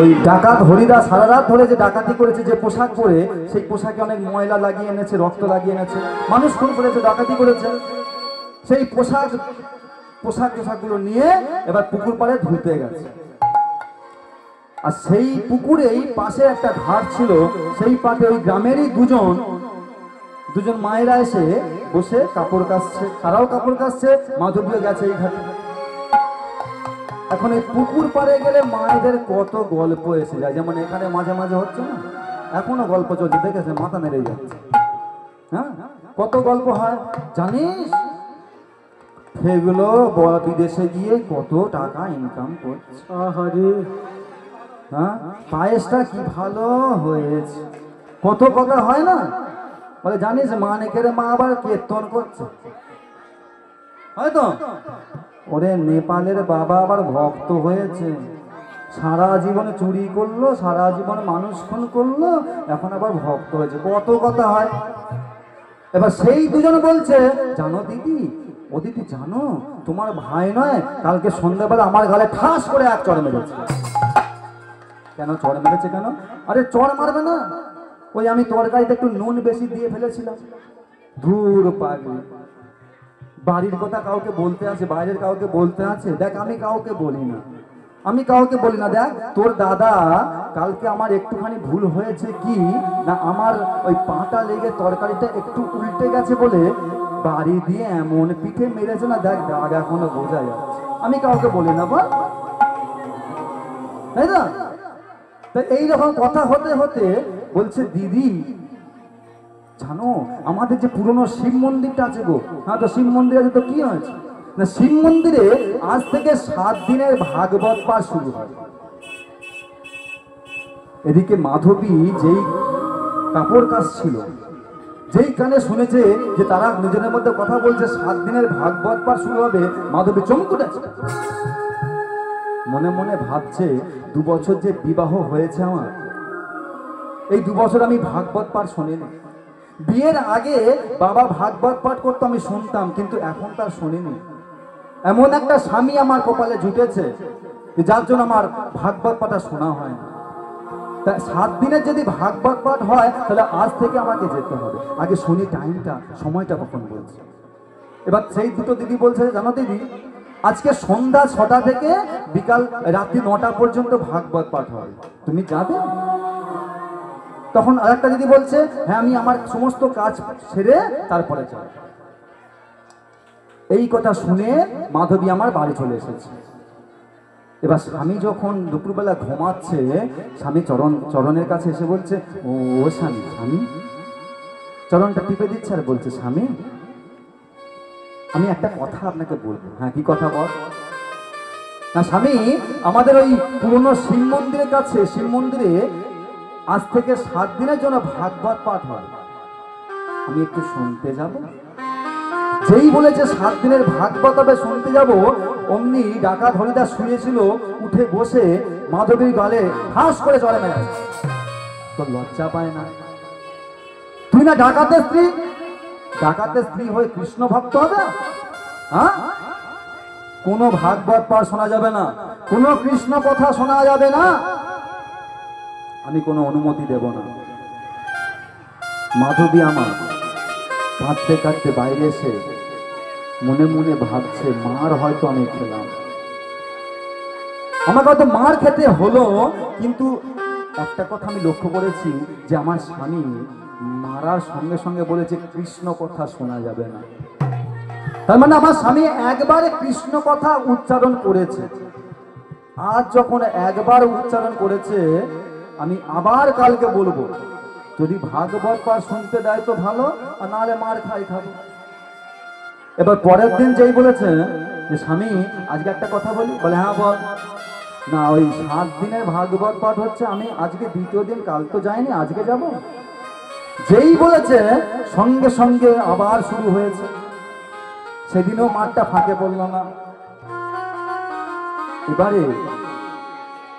ওই ডাকাত হরিদা সারা রাত ধরে যে ডাকাতি করেছে, যে পোশাক পরে, সেই পোশাকে অনেক ময়লা লাগিয়ে এনেছে, রক্ত লাগিয়ে এনেছে, মানুষ খুন করেছে, ডাকাতি করেছে। সেই পোশাকগুলো নিয়ে এবার পুকুর পাড়ে ধুতে গেছে। আর সেই পুকুরেই পাশে একটা ঘাট ছিল, সেই পাটে ওই গ্রামেরই দুজন মায়েরা এসে বসে কাপড় কাচছে, তারাও কাপড় কাচছে, মাধবীও গেছে এই ঘাটে। এখন এই পুকুর পাড়ে গেলে মায়েদের কত গল্প এসে যায়, যেমন এখানে মাঝে মাঝে হচ্ছে না, এখনো গল্প চলছে, দেখেছে মাথা মেরে যাচ্ছে। হ্যাঁ, কত গল্প হয় জানিস, সেগুলো বিদেশে গিয়ে কত টাকা ইনকাম করছে। হ্যাঁ, পায়েসটা কি ভালো হয়েছে, কত কথা হয় না। বলে জানিস মানিকের মা আবার কীর্তন করছে, হয়তো ওরে নেপালের বাবা আবার ভক্ত হয়েছে, সারা জীবনে চুরি করলো, সারা জীবনে মানুষ খুন করলো, এখন আবার ভক্ত হয়েছে, কত কথা হয়। এবার সেই দুজন বলছে, জানো দিদি, ও দিদি জানো তোমার ভাই নয় কালকে সন্ধ্যাবেলা আমার গালে ঠাস করে এক চড় মেরেছে। কেন চড় মেরেছে কেন? আরে চড় মারবে না, ওই আমি তরকারিতে একটু নুন বেশি দিয়ে ফেলেছিলাম। ধুর পাগল, বাড়ির কথা কাউকে বলতে আছে, বাইরের কাউকে বলতে আছে? দেখ আমি কাউকে বলি না, দেখ তোর দাদা কালকে আমার একটুখানি ভুল হয়েছে কি না, আমার ওই পাটা লেগে তরকারিটা একটু উল্টে গেছে বলে বাড়ি দিয়ে এমন পিঠে মেরেছে না, দেখ দাগ এখনো বোঝা যাচ্ছে। আমি কাউকে বলি না, বল, তাই না? তো এইরকম কথা হতে হতে বলছে, দিদি জানো আমাদের যে পুরনো শিব মন্দিরটা আছে গো, হ্যাঁ তো শিব মন্দির আছে, তো কি হয়েছে না, শিব মন্দিরে আজ থেকে 7 দিনের ভাগবত পাঠ শুরু হয়। এদিকে মাধবী যেই কাপড় কাচছিল, যেই কানে শুনেছে যে তারা নিজেদের মধ্যে কথা বলছে 7 দিনের ভাগবত পাঠ শুরু হবে, মাধবী চমকে উঠেছে। মনে মনে ভাবছে 2 বছর যে বিবাহ হয়েছে আমার, এই 2 বছর আমি ভাগবত পাঠ শুনিনি। বিয়ের আগে বাবা ভাগবত পাঠ করতো, আমি শুনতাম, কিন্তু এখন তার শুনিনি। এমন একটা স্বামী আমার কপালে জুটেছে যার জন্য আমার ভাগবত পাঠা শোনা হয় না। তা 7 দিনের যদি ভাগবত পাঠ হয় তাহলে আজ থেকে আমাকে যেতে হবে, আগে শুনি টাইমটা, সময়টা কখন বলছে। এবার সেই দুটো দিদি বলছে, জানো দিদি আজকে সন্ধ্যা 6টা থেকে বিকাল রাত্রি 9টা পর্যন্ত ভাগবত পাঠ হয়, তুমি যাবে? তখন আরেকটা দিদি বলছে, হ্যাঁ আমি আমার সমস্ত কাজ সেরে তারপরে যাব। এই কথা শুনে মাধবী আমার বাড়ি চলে এসেছে। এবার স্বামী যখন দুপুরবেলা ঘুমাচ্ছে, স্বামী চরণের কাছে এসে বলছে, ও স্বামী চরণটা টিপে দিচ্ছে আর বলছে, স্বামী আমি একটা কথা আপনাকে বলবো। হ্যাঁ কি কথা বল? না স্বামী, আমাদের ওই পুরনো শিব মন্দিরের কাছে, শিব মন্দিরে আজ থেকে 7 দিনের জন্য ভাগবত পাঠ হয়, আমি একটু শুনতে যাব। যেই বলেছে 7 দিনের ভাগবত হবে শুনতে যাব, অমনি ডাকাত হরিদা শুয়েছিল, উঠে বসে মাধবীর গালে ঠাস করে চড়ে মেরেছে। তো লজ্জা পায় না? তুই না ডাকাতের স্ত্রী হয়ে কৃষ্ণ ভক্ত হবে? হ্যাঁ, কোনো ভাগবত পাঠ শোনা যাবে না, কোনো কৃষ্ণ কথা শোনা যাবে না, আমি কোনো অনুমতি দেব না। মাধবী আমার কাঁদতে কাঁদতে বাইরে এসে মনে মনে ভাবছে, মার হয়তো আমি খেলাম, আমাকে হয়তো মার খেতে হলো, কিন্তু একটা কথা আমি লক্ষ্য করেছি যে আমার স্বামী মারার সঙ্গে সঙ্গে বলেছে কৃষ্ণ কথা শোনা যাবে না। তার মানে আমার স্বামী একবারে কৃষ্ণ কথা উচ্চারণ করেছে। আজ যখন একবার উচ্চারণ করেছে, আমি আবার কালকে বলবো, যদি ভাগবত পাঠ শুনতে দেয় তো ভালো, আর নাহলে মার খাবো। এবার পরের দিন যেই বলেছে যে স্বামী আজকে একটা কথা বলি, বলে হ্যাঁ বল। না ওই 7 দিনের ভাগবত পাঠ হচ্ছে, আমি আজকে 2য় দিন, কাল তো যাইনি, আজকে যাব। যেই বলেছে সঙ্গে সঙ্গে আবার শুরু হয়েছে। সেদিনও মারটা ফাঁকে পড়ল না। এবারে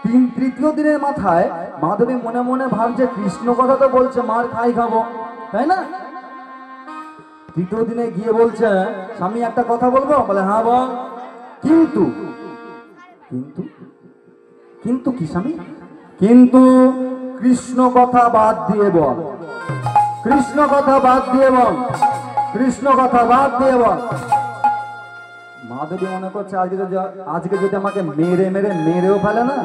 3য় দিনের মাথায় মাধবী মনে মনে ভাবছে, কৃষ্ণ কথা তো বলছে, মার খাবো, তাই না? 3য় দিনে গিয়ে বলছে, স্বামী একটা কথা বলবো, বলে হ্যাঁ বল। কিন্তু কি স্বামী? কিন্তু কৃষ্ণ কথা বাদ দিয়ে বল, কৃষ্ণ কথা বাদ দিয়ে বল, কৃষ্ণ কথা বাদ দিয়ে বল। মাধবী মনে করছে আজকে যদি আমাকে মেরেও ফেলে না,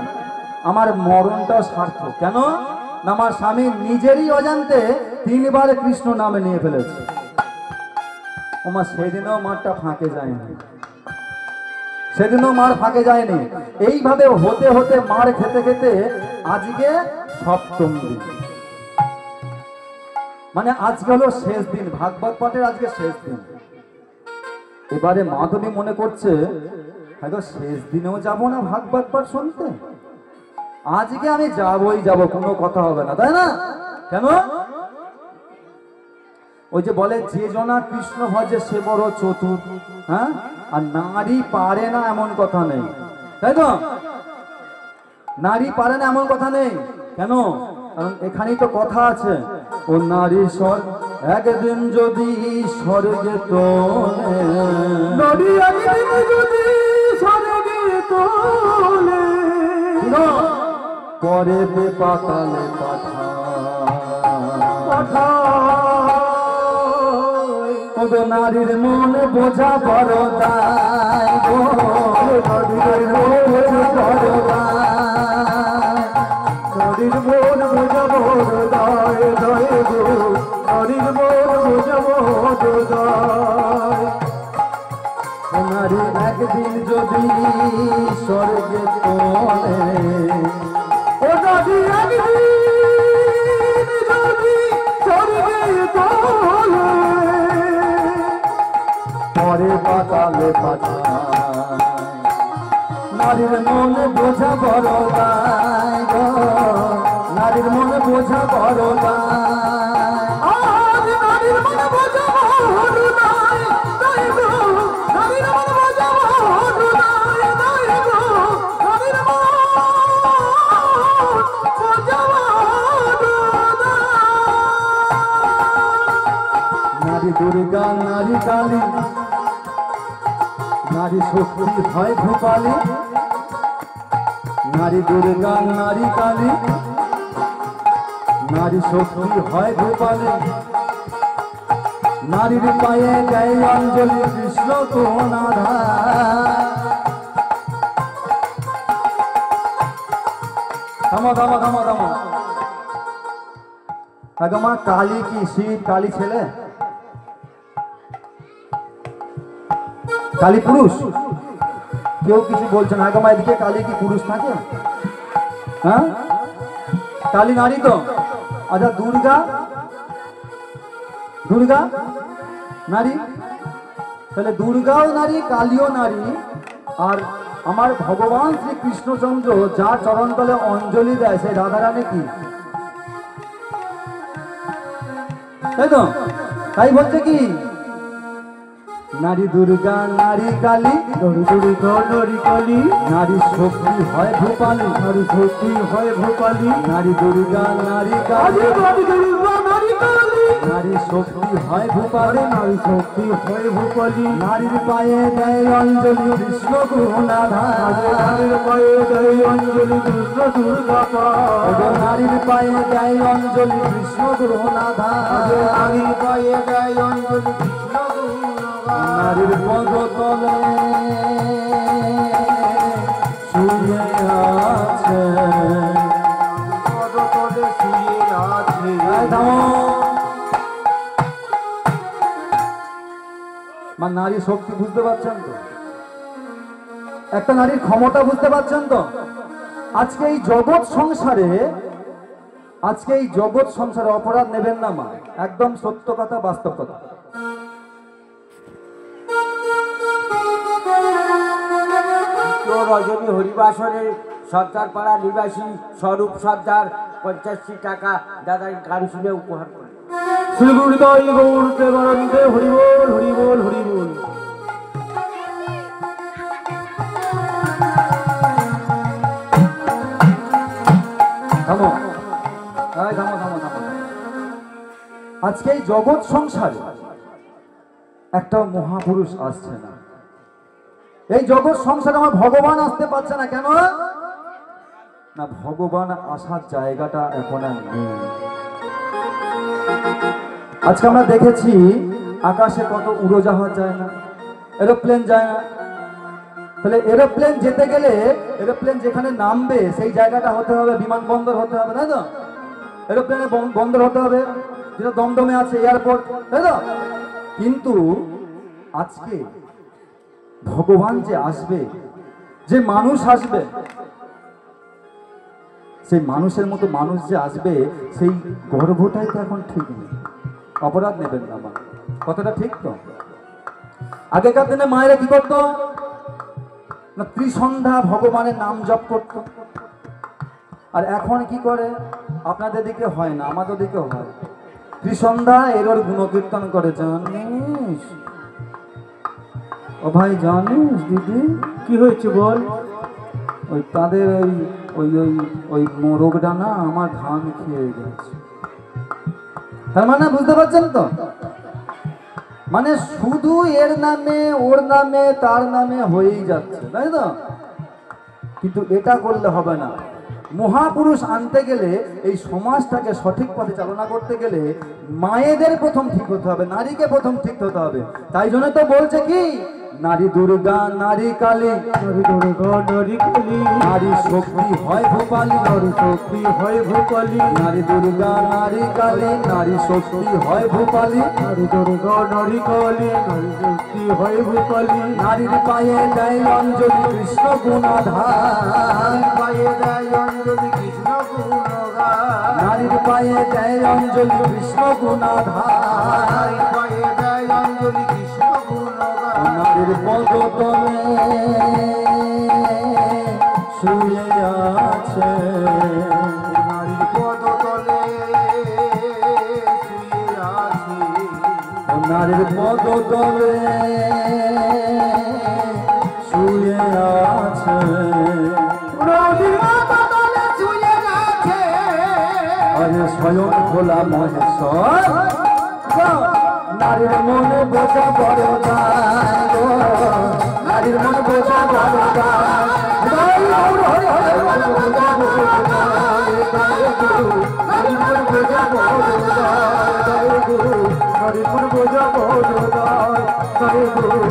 আমার মরণটাও সার্থক। কেন না, আমার স্বামী নিজেরই অজান্তে 3 বার কৃষ্ণ নামে নিয়ে ফেলেছে। ওমা সেদিনও মারটা ফাঁকে যায়নি, সেদিনও মার ফাঁকে যায়নি। এইভাবে হতে হতে মার খেতে খেতে আজকে 7ম দিন, মানে আজকে হলো শেষ দিন, ভাগবত পাঠের আজকে শেষ দিন। এবারে মাধবী মনে করছে হয়তো শেষ দিনেও যাব না ভাগবত পাঠ শুনতে, আজকে আমি যাবই যাব, কোনো কথা হবে না, তাই না? কেন? ওই যে বলে যে জনা কৃষ্ণ ভজে সে বড় চতুর, হ্যাঁ? আর নারী পারে না এমন কথা নেই, তাই তো? নারী পারে না এমন কথা নেই। কেন? কারণ এখানেই তো কথা আছে, ও নারী স্বর একদিন যদি স্বর্গে তোলে, নারী একদিন যদি স্বর্গে তোলে, পরে পাতালে পাঠায়, নারীর মন বোঝা বড় দায় গো, নারীর মন বোঝা বড় দায়, নারীর মন বোঝা বড় দায় দায় গো, নারীর মন বোঝা বড় দায়। নারী একদিন যদি স্বর্গে তোলে, ও নারী একদিন যদি স্বর্গে তোলে, পরে পাতালে পাঠায়, নারীর মন বোঝা বড় দায় গো, নারীর মন বোঝা বড় দায়, নারীর মন বোঝা বড় দায় দায় গো, নারীর মন বোঝা বড় দায় দায় গো, নারীর মন বোঝা বড় দায়। নারী দুর্গা, নারী কালী, নারী শক্তি হয় ভূপালী, নারী দুর্গা, নারী কালী, নারী শক্তি হয় ভূপালী, নারীর পায়ে দেয় অঞ্জলি কৃষ্ণ কোনাধা। থামো থামো থামো থামো। মা কালী কি শিব? কালী ছেলে, কালী পুরুষ? কেউ কিছু বলছে না। মা এদিকে কালী কি পুরুষ থাকে? হ্যাঁ, কালী নারী তো। আচ্ছা দুর্গা, দুর্গা নারী, তাহলে দুর্গাও নারী, কালীও নারী। আর আমার ভগবান শ্রী কৃষ্ণচন্দ্র যার চরণতলে অঞ্জলি দেয় সেই রাধারানী কি? তাই তো? তাই বলছে কি, নারী দুর্গা, নারী কালী, নারী দুর্গা, নারী কালী, নারী শক্তি হয় ভূপালী, নারী শক্তি হয় ভূপালী, নারী দুর্গা, নারী কালী, নারী দুর্গা, নারী কালী, নারী শক্তি হয় ভূপালী, নারী শক্তি হয় ভূপালী, নারীর পায়ে দেয় অঞ্জলি কৃষ্ণ গুণাধা, নারীর পায়ে দেয় অঞ্জলি কৃষ্ণ দুর্গা পায়, নারীর পায়ে দেয় অঞ্জলি কৃষ্ণ গুণাধা, নারীর পায়ে দেয় অঞ্জলি কৃষ্ণ গুণাধা। নারীর পদতলে শুয়ে আছে, পদতলে শুয়ে আছে। মানে নারী শক্তি বুঝতে পারছেন তো? একটা নারীর ক্ষমতা বুঝতে পারছেন তো? আজকে এই জগৎ সংসারে, আজকে এই জগৎ সংসারে অপরাধ নেবেন না মা, একদম সত্য কথা, বাস্তব কথা। রজনী হরিবাসনের সর্দারপাড়া নিবাসী স্বরূপ সর্দার 85 টাকা দাদার গান শুনে উপহার করে। শ্রীগুরুদয় গৌর প্রেমানন্দে হরিবোল হরিবোল হরিবোল। থামো, থামো থামো থামো। আজকে এই জগৎ সংসারে একটা মহাপুরুষ আসছে না, এই জগৎ সংসারে আমার ভগবান আসতে পারছে না। কেন? না ভগবান আসার জায়গাটা এখন আর নেই। আজকে আমরা দেখেছি আকাশে কত উড়োজাহাজ যায় না, এরোপ্লেন যায় না। তাহলে এরোপ্লেন যেতে গেলে এরোপ্লেন যেখানে নামবে সেই জায়গাটা হতে হবে বিমানবন্দর হতে হবে, তাই তো? এরোপ্লেনে বন্দর হতে হবে, যেটা দমদমে আছে এয়ারপোর্ট, তাই তো? কিন্তু আজকে ভগবান যে আসবে, যে মানুষ আসবে, সেই মানুষের মতো মানুষ যে আসবে, সেই গর্ভটাই তো এখন ঠিক নেই। অপরাধ নেবেন না মা, কথাটা ঠিক তো? আগেকার দিনে মায়েরা কি করতো না, ত্রিসন্ধ্যা ভগবানের নাম জপ করত। আর এখন কি করে? আপনাদের দিকে হয় না, আমাদের দিকে হয়। ত্রিসন্ধ্যা এর গুণকীর্তন করে, জানিস ও ভাই, জানিস দিদি কি হয়েছে বল? ওই তাদের ওই ওই ওই মোরগটা না আমার ধান খেয়ে গেছে। তার মানে বুঝতে পারছেন তো? মানে শুধু এর নামে ওর নামে তার নামে হয়েই যাচ্ছে, তাই তো? কিন্তু এটা করলে হবে না। মহাপুরুষ আনতে গেলে, এই সমাজটাকে সঠিক পথে চালনা করতে গেলে মায়েদের প্রথম ঠিক হতে হবে, নারীকে প্রথম ঠিক হতে হবে। তাই জন্য তো বলছে কি, নারী দুর্গা নারী কালী, নারী দুর্গা নারী কালী, নারী শক্তি হয় ভূপালী, নারী শক্তি হয় ভূপালী, নারী দুর্গা নারী কালী, নারী শক্তি হয় ভূপালী, নারী দুর্গা নারী কালী, নারী শক্তি হয় ভূপালী। নারীর পায়ে দেয় অঞ্জলি কৃষ্ণ গুণাধার, পায়ে দেয় অঞ্জলি কৃষ্ণ গুণগান, নারীর পায়ে দেয় অঞ্জলি কৃষ্ণ গুণাধার, পায়ে দেয় অঞ্জলি কৃষ্ণ গুণগান। নারীর পদতলে শুয়ে আছে, নারীর পদতলে শুয়ে আছে, নারীর পদতলে শুয়ে আছে, নদীর পদতলে শুয়ে আছে। আরে স্বয়ং ভোলা মহেশ্বর, নারীর মনে বোঝা বড় দায় গো, নারীর মনে বোঝা বড় দায়, নারীর মন বোঝা বড় দায় গো, নারীর মন বোঝা বড় দায়, নারীর মন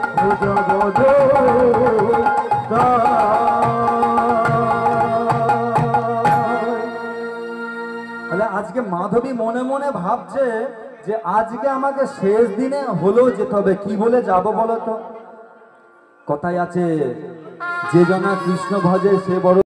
বোঝা বড় দায়। তাহলে আজকে মাধবী মনে মনে ভাবছে যে আজকে আমাকে শেষ দিনে হলেও যেতে হবে। কি বলে যাব বলো তো? কথায় আছে, যে জনা কৃষ্ণ ভজে সে বড়